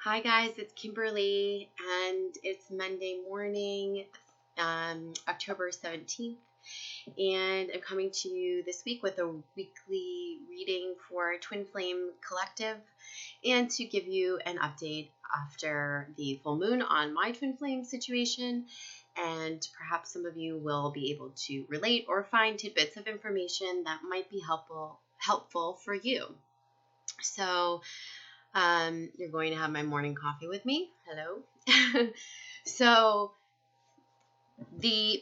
Hi guys, it's Kimberly and it's Monday morning, October 17th, and I'm coming to you this week with a weekly reading for Twin Flame Collective and to give you an update after the full moon on my Twin Flame situation, and perhaps some of you will be able to relate or find tidbits of information that might be helpful for you. So you're going to have my morning coffee with me. Hello. So the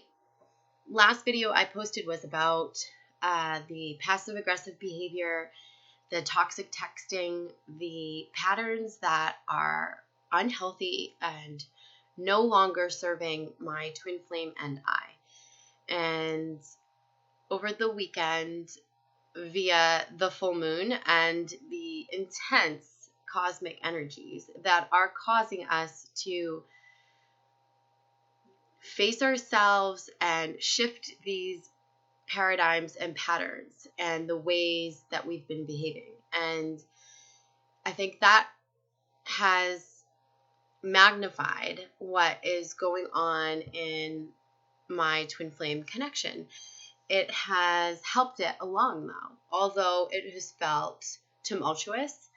last video I posted was about the passive aggressive behavior, the toxic texting, the patterns that are unhealthy and no longer serving my twin flame and I. And over the weekend, via the full moon and the intense cosmic energies that are causing us to face ourselves and shift these paradigms and patterns and the ways that we've been behaving. And I think that has magnified what is going on in my twin flame connection. It has helped it along though, although it has felt tumultuous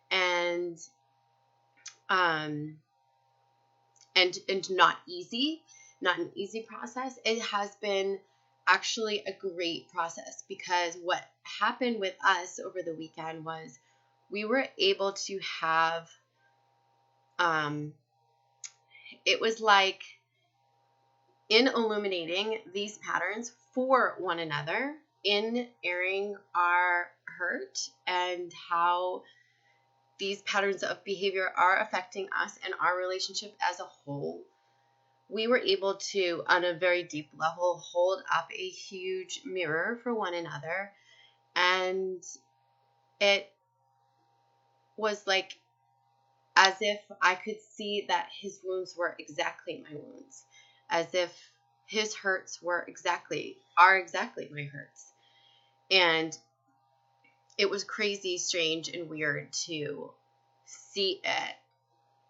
and not easy, not an easy process. It has been actually a great process, because what happened with us over the weekend was we were able to have it was like in illuminating these patterns for one another, in airing our hurt and how these patterns of behavior are affecting us and our relationship as a whole, we were able to, on a very deep level, hold up a huge mirror for one another. And it was like as if I could see that his wounds were exactly my wounds, as if his hurts are exactly my hurts. And it was crazy, strange, and weird to see it.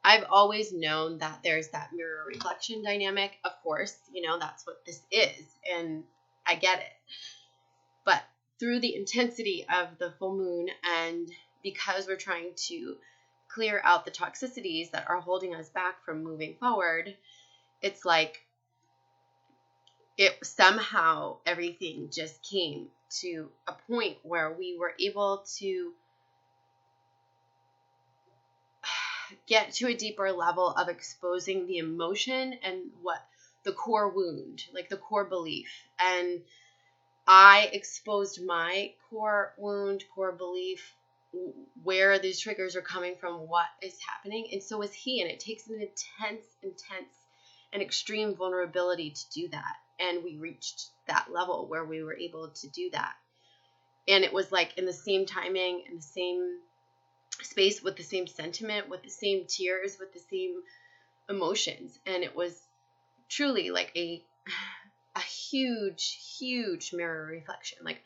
I've always known that there's that mirror reflection dynamic. Of course, that's what this is, and I get it. But through the intensity of the full moon, and because we're trying to clear out the toxicities that are holding us back from moving forward, it's like somehow everything just came to a point where we were able to get to a deeper level of exposing the emotion and what the core wound, like the core belief. And I exposed my core wound, core belief, where these triggers are coming from, what is happening. And so is he. And it takes an intense and extreme vulnerability to do that. And we reached that level where we were able to do that. And it was like in the same timing, in the same space, with the same sentiment, with the same tears, with the same emotions. And it was truly like a huge mirror reflection. Like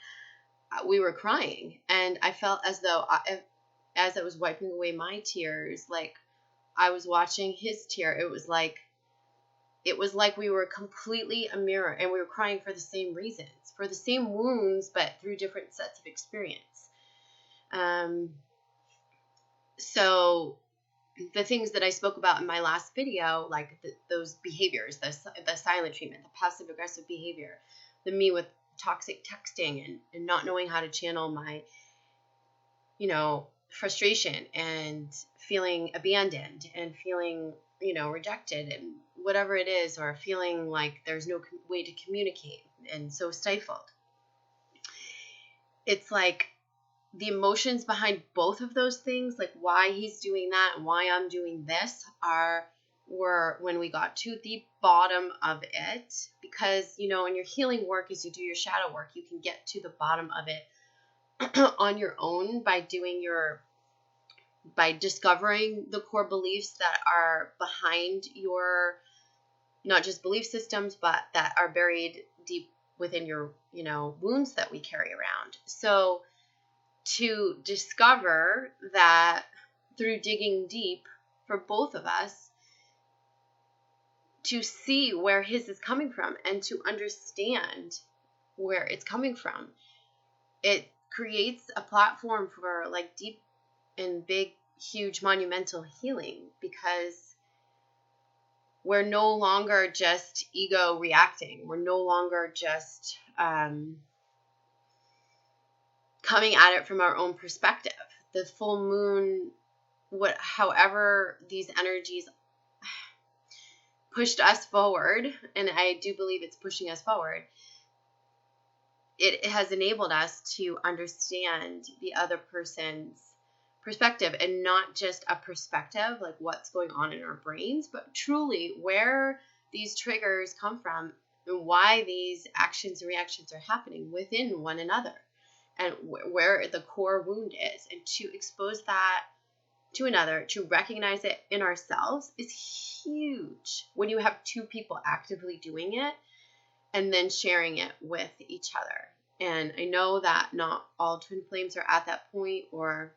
we were crying, and I felt as though as I was wiping away my tears, like I was watching his tear. It was like we were completely a mirror, and we were crying for the same reasons, for the same wounds, but through different sets of experience. So the things that I spoke about in my last video, like those behaviors, the silent treatment, the passive aggressive behavior, the me with toxic texting and not knowing how to channel my, frustration and feeling abandoned and feeling, rejected and whatever it is, or feeling like there's no way to communicate and so stifled. It's like the emotions behind both of those things, like why he's doing that and why I'm doing this, were when we got to the bottom of it. Because, in your healing work, as you do your shadow work, you can get to the bottom of it on your own by discovering the core beliefs that are behind your, not just belief systems, but that are buried deep within your, wounds that we carry around. So to discover that through digging deep for both of us to see where his is coming from and to understand where it's coming from. It creates a platform for like deep and big, huge, monumental healing, because we're no longer just ego reacting. We're no longer just coming at it from our own perspective. The full moon, however these energies pushed us forward, and I do believe it's pushing us forward, it has enabled us to understand the other person's perspective, and not just a perspective like what's going on in our brains, but truly where these triggers come from and why these actions and reactions are happening within one another, and where the core wound is, and to expose that to another, to recognize it in ourselves, is huge when you have two people actively doing it and then sharing it with each other. And I know that not all twin flames are at that point, or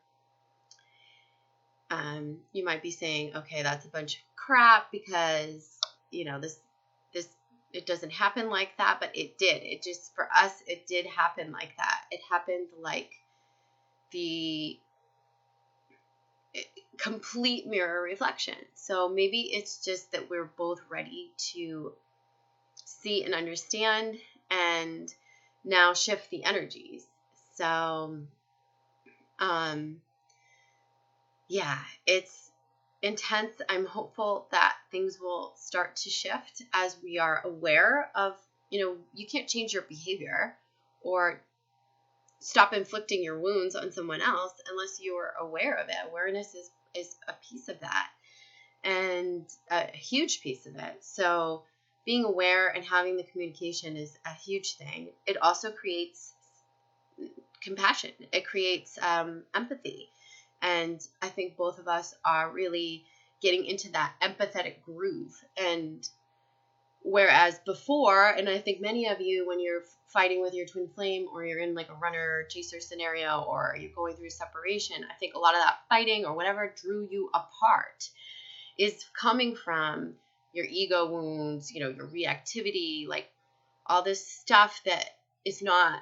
you might be saying, okay, that's a bunch of crap, because this it doesn't happen like that. But it did. It just, for us, it did happen like that. It happened like the complete mirror reflection. So maybe it's just that we're both ready to see and understand and now shift the energies. So yeah, it's intense. I'm hopeful that things will start to shift as we are aware of, you can't change your behavior or stop inflicting your wounds on someone else unless you're aware of it. Awareness is a piece of that, and a huge piece of it. So being aware and having the communication is a huge thing. It also creates compassion. It creates empathy. And I think both of us are really getting into that empathetic groove. And whereas before, and I think many of you, when you're fighting with your twin flame, or you're in like a runner chaser scenario, or you're going through separation, I think a lot of that fighting or whatever drew you apart is coming from your ego wounds, your reactivity, like all this stuff that it's not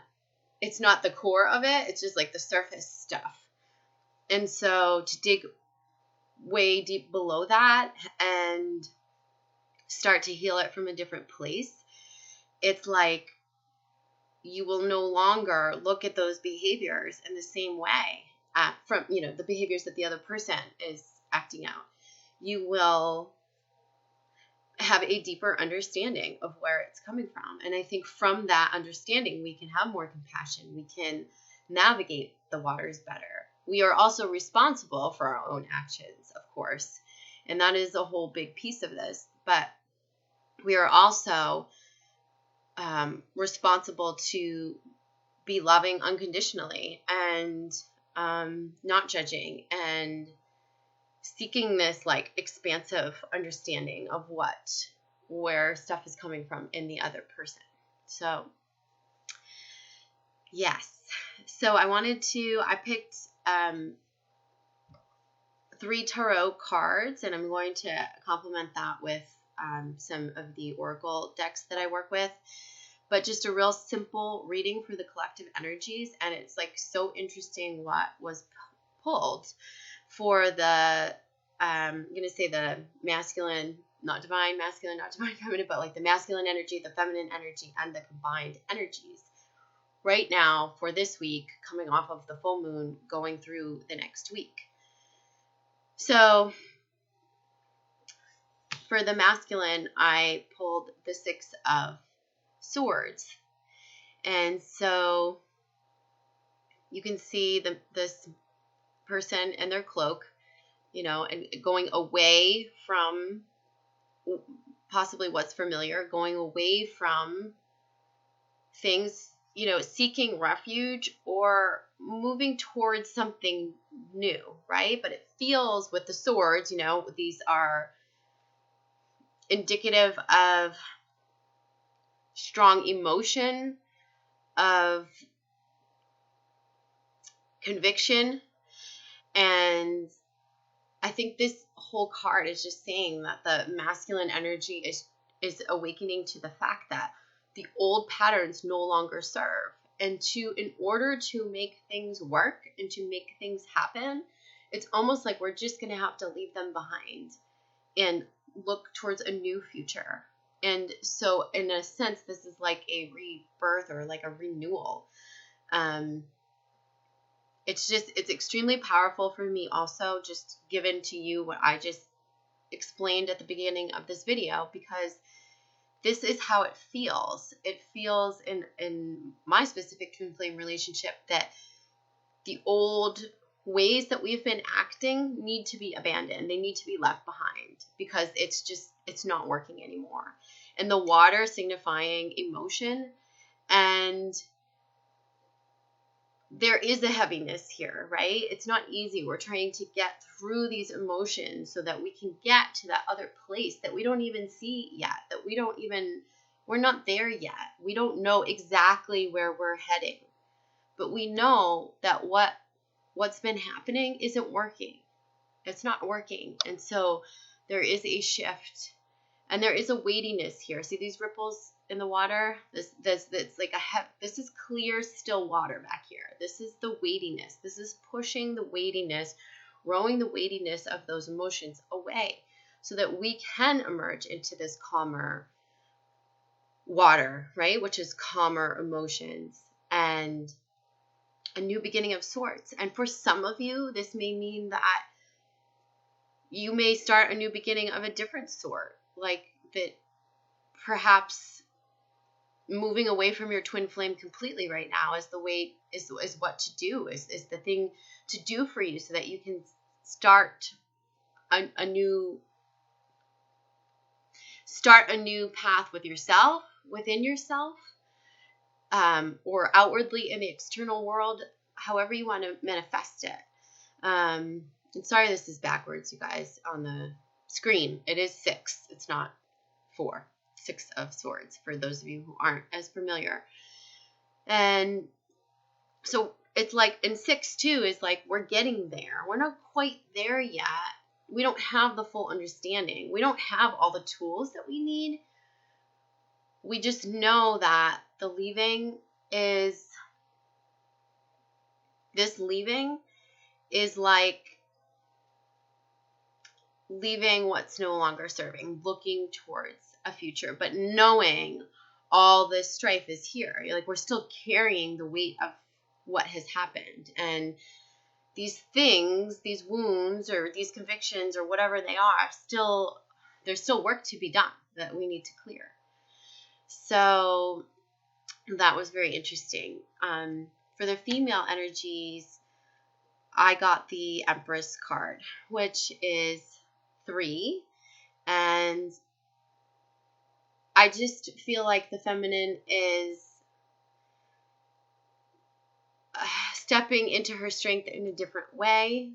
the core of it. It's just like the surface stuff. And so to dig way deep below that and start to heal it from a different place, it's like you will no longer look at those behaviors in the same way from, the behaviors that the other person is acting out. You will have a deeper understanding of where it's coming from. And I think from that understanding, we can have more compassion. We can navigate the waters better. We are also responsible for our own actions, of course. And that is a whole big piece of this. But we are also responsible to be loving unconditionally, and not judging, and seeking this like expansive understanding of where stuff is coming from in the other person. So yes. So I picked 3 tarot cards, and I'm going to complement that with some of the oracle decks that I work with. But just a real simple reading for the collective energies. And it's like so interesting what was pulled for the, I'm going to say the masculine, not divine feminine, but like the masculine energy, the feminine energy, and the combined energies right now for this week, coming off of the full moon, going through the next week. So for the masculine, I pulled the 6 of Swords. And so you can see this person in their cloak, and going away from possibly what's familiar, going away from things, seeking refuge or moving towards something new, right? But it feels with the swords, these are indicative of strong emotion, of conviction. And I think this whole card is just saying that the masculine energy is awakening to the fact that the old patterns no longer serve. And in order to make things work and to make things happen, it's almost like we're just going to have to leave them behind and look towards a new future. And so in a sense, this is like a rebirth or like a renewal. It's extremely powerful for me also, just given to you what I just explained at the beginning of this video, because this is how it feels. It feels in my specific twin flame relationship that the old ways that we've been acting need to be abandoned. They need to be left behind because it's not working anymore. And the water signifying emotion, and there is a heaviness here, right? It's not easy. We're trying to get through these emotions so that we can get to that other place that we don't even see yet, that we're not there yet. We don't know exactly where we're heading, but we know that what's been happening isn't working. It's not working. And so there is a shift, and there is a weightiness here. See these ripples in the water? This like this is clear, still water back here. This is the weightiness. This is pushing the weightiness, rowing the weightiness of those emotions away so that we can emerge into this calmer water, right? Which is calmer emotions and a new beginning of sorts. And for some of you, this may mean that you may start a new beginning of a different sort, like that perhaps moving away from your twin flame completely right now is the way, is what to do, is the thing to do for you so that you can start a new path with yourself, within yourself, or outwardly in the external world, however you want to manifest it. And sorry, this is backwards, you guys, on the screen. It is 6. It's not 4. 6 of Swords, for those of you who aren't as familiar. And so it's like, in 6 too is like, we're getting there. We're not quite there yet. We don't have the full understanding. We don't have all the tools that we need. We just know that this leaving is like leaving what's no longer serving, looking towards a future, but knowing all this strife is here. Like, we're still carrying the weight of what has happened, and these things, these wounds or these convictions or whatever they are, there's still work to be done that we need to clear. So that was very interesting. For the female energies, I got the Empress card, which is 3, and I just feel like the feminine is stepping into her strength in a different way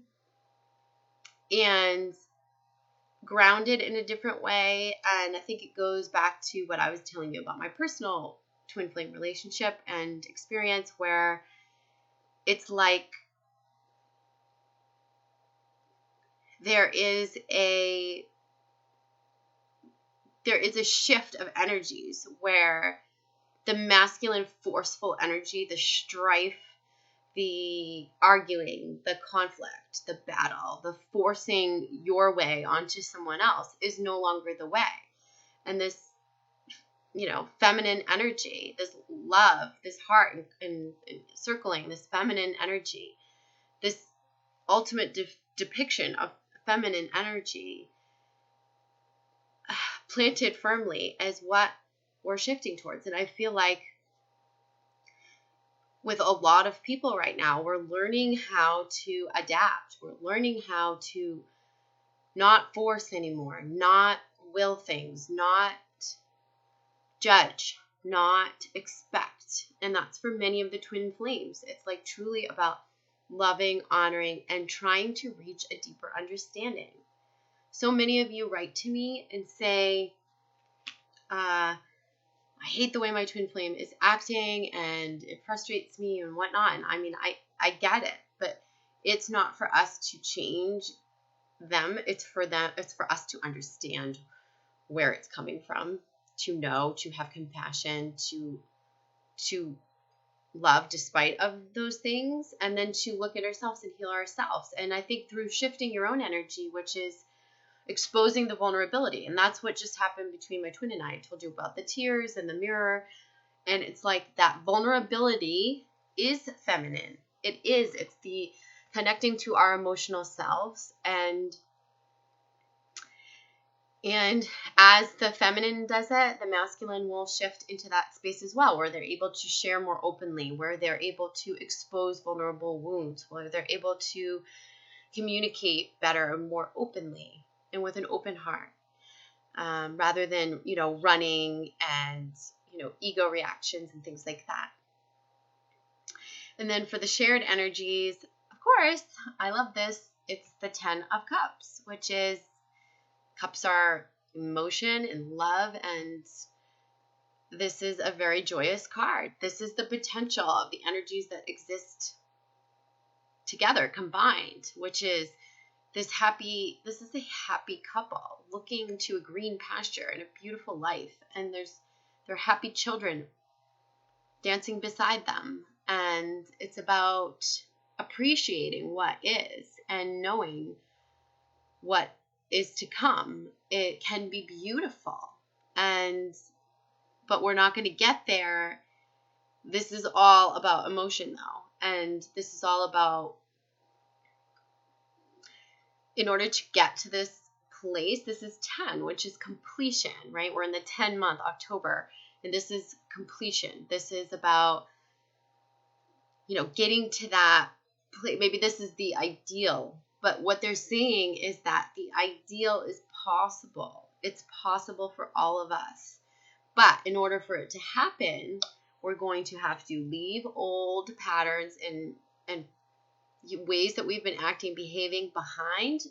and grounded in a different way. And I think it goes back to what I was telling you about my personal twin flame relationship and experience, where it's like there is a shift of energies where the masculine forceful energy, the strife, the arguing, the conflict, the battle, the forcing your way onto someone else is no longer the way. And this, feminine energy, this love, this heart and circling, this feminine energy, this ultimate depiction of feminine energy planted firmly as what we're shifting towards. And I feel like with a lot of people right now, we're learning how to adapt. We're learning how to not force anymore, not will things, not judge, not expect. And that's for many of the twin flames. It's like truly about loving, honoring, and trying to reach a deeper understanding. So many of you write to me and say, I hate the way my twin flame is acting and it frustrates me and whatnot. And I mean, I get it, but it's not for us to change them. It's for us to understand where it's coming from, to know, to have compassion, to love despite of those things, and then to look at ourselves and heal ourselves. And I think through shifting your own energy, which is exposing the vulnerability, and that's what just happened between my twin and I told you about the tears and the mirror. And it's like that vulnerability is feminine. It's the connecting to our emotional selves. And as the feminine does it, the masculine will shift into that space as well, where they're able to share more openly, where they're able to expose vulnerable wounds, where they're able to communicate better and more openly and with an open heart, rather than, running and, ego reactions and things like that. And then for the shared energies, of course, I love this. It's the 10 of Cups, which is cups are emotion and love, and this is a very joyous card. This is the potential of the energies that exist together, combined, which is this is a happy couple looking to a green pasture and a beautiful life, and they're happy children dancing beside them. And it's about appreciating what is and knowing what is to come. It can be beautiful, but we're not going to get there. This is all about emotion though, and this is all about, in order to get to this place, this is 10, which is completion, right? We're in the 10 month, October, and this is completion. This is about, getting to that place. Maybe this is the ideal, but what they're saying is that the ideal is possible. It's possible for all of us. But in order for it to happen, we're going to have to leave old patterns and ways that we've been acting, behaving behind,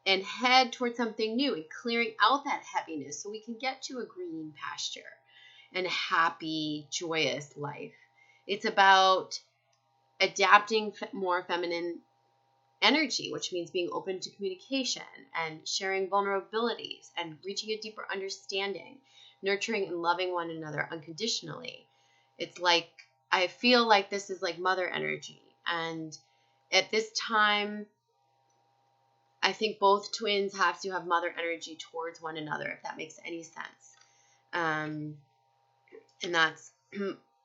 and head towards something new and clearing out that heaviness so we can get to a green pasture and a happy, joyous life. It's about adapting more feminine energy, which means being open to communication and sharing vulnerabilities and reaching a deeper understanding, nurturing and loving one another unconditionally. It's like, I feel like this is like mother energy. And at this time, I think both twins have to have mother energy towards one another, if that makes any sense. And that's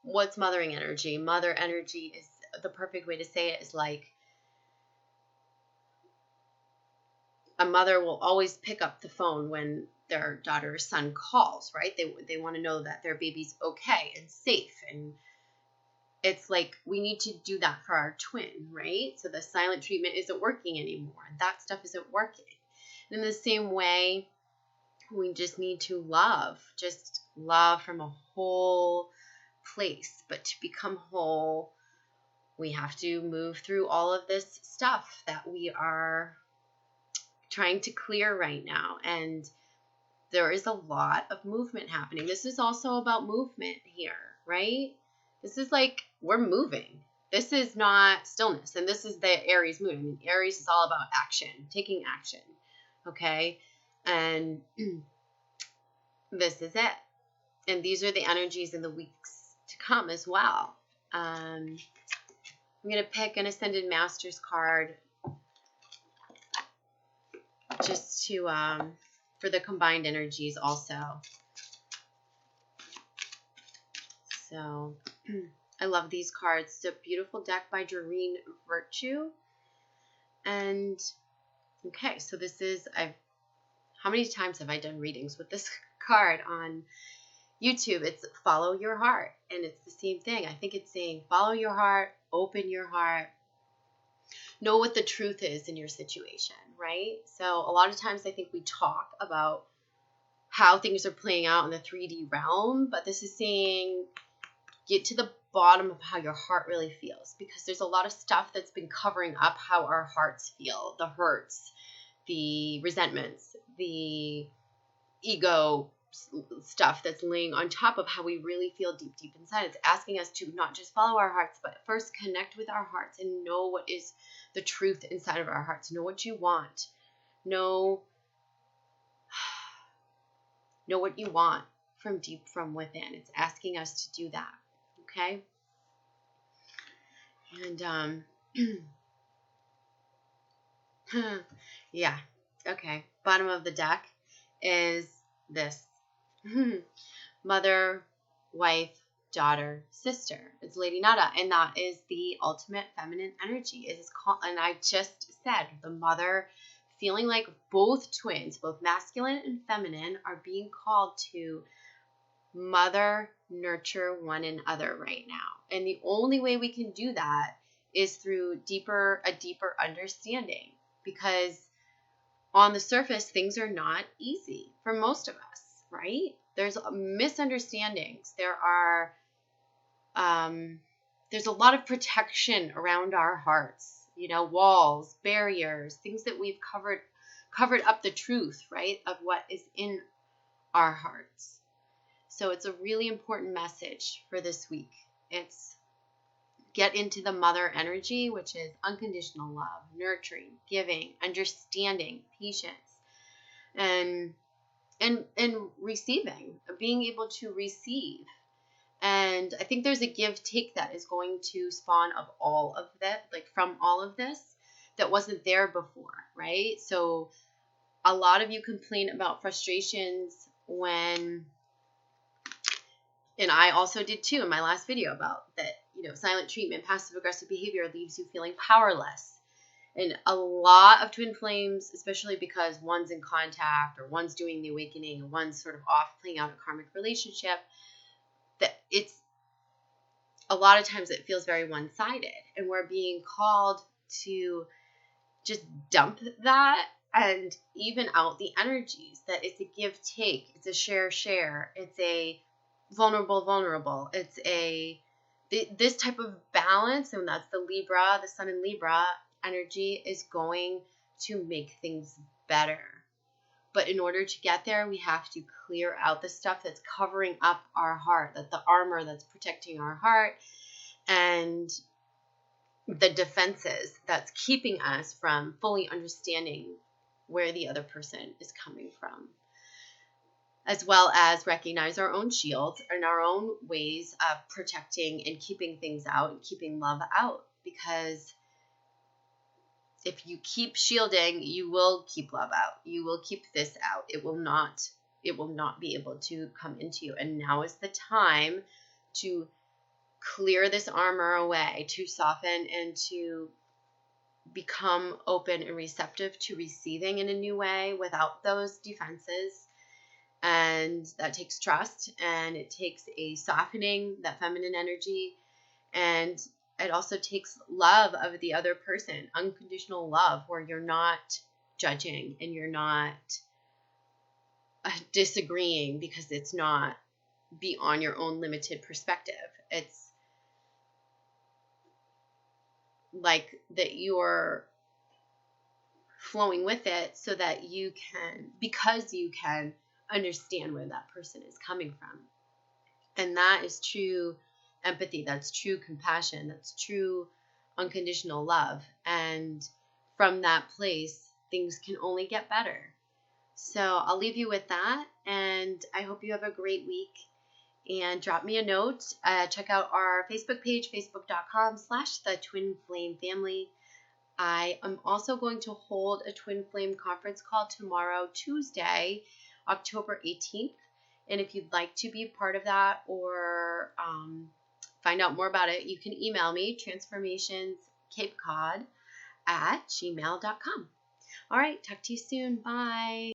what's mothering energy. Mother energy is the perfect way to say it, is like a mother will always pick up the phone when their daughter or son calls, right? They want to know that their baby's okay and safe. And it's like we need to do that for our twin, right? So the silent treatment isn't working anymore. That stuff isn't working. In the same way, we just need to just love from a whole place. But to become whole, we have to move through all of this stuff that we are trying to clear right now. And there is a lot of movement happening. This is also about movement here, right? This is like we're moving. This is not stillness. And this is the Aries moon. I mean, Aries is all about action, taking action. Okay? And this is it. And these are the energies in the weeks to come as well. I'm going to pick an Ascended Masters card just to for the combined energies also. So I love these cards. It's a beautiful deck by Doreen Virtue. And okay, so this is, how many times have I done readings with this card on YouTube? It's follow your heart. And it's the same thing. I think it's saying follow your heart, open your heart, know what the truth is in your situation, right? So a lot of times I think we talk about how things are playing out in the 3D realm, but this is saying get to the bottom of how your heart really feels, because there's a lot of stuff that's been covering up how our hearts feel, the hurts, the resentments, the ego stuff that's laying on top of how we really feel deep inside. It's asking us to not just follow our hearts, but first connect with our hearts and know what is the truth inside of our hearts. Know what you want. Know what you want from deep from within. It's asking us to do that. Okay? And yeah. Okay. Bottom of the deck is this. Mother, wife, daughter, sister. It's Lady Nada, and that is the ultimate feminine energy. It is called, and I just said the mother, feeling like both twins, both masculine and feminine, are being called to mother, nurture one another right now. And the only way we can do that is through a deeper understanding, because on the surface, things are not easy for most of us, right? There's misunderstandings. There's a lot of protection around our hearts, walls, barriers, things that we've covered up the truth, right, of what is in our hearts. So it's a really important message for this week. It's get into the mother energy, which is unconditional love, nurturing, giving, understanding, patience, and receiving, being able to receive. And I think there's a give take that is going to spawn of all of that, like from all of this, that wasn't there before, right? So a lot of you complain about frustrations when, and I also did too in my last video about that, silent treatment, passive aggressive behavior leaves you feeling powerless. And a lot of twin flames, especially because one's in contact or one's doing the awakening and one's sort of off playing out a karmic relationship, that it's a lot of times it feels very one-sided, and we're being called to just dump that and even out the energies, that it's a give take, it's a share, it's a vulnerable, it's this type of balance. And that's the sun in Libra energy is going to make things better. But in order to get there, we have to clear out the stuff that's covering up our heart, that the armor that's protecting our heart, and the defenses that's keeping us from fully understanding where the other person is coming from, as well as recognize our own shields and our own ways of protecting and keeping things out and keeping love out. Because if you keep shielding, you will keep love out. You will keep this out. It will not be able to come into you. And now is the time to clear this armor away, to soften and to become open and receptive to receiving in a new way without those defenses. And that takes trust, and it takes a softening, that feminine energy, and it also takes love of the other person, unconditional love, where you're not judging and you're not disagreeing because it's not beyond your own limited perspective. It's like that you're flowing with it so that because you can understand where that person is coming from. And that is true empathy, that's true compassion, that's true unconditional love. And from that place, things can only get better. So I'll leave you with that, and I hope you have a great week. And drop me a note. Check out our Facebook page, facebook.com/thetwinflamefamily. I am also going to hold a Twin Flame conference call tomorrow, Tuesday, October 18th. And if you'd like to be a part of that or find out more about it, you can email me, transformationscapecod@gmail.com. All right, talk to you soon. Bye.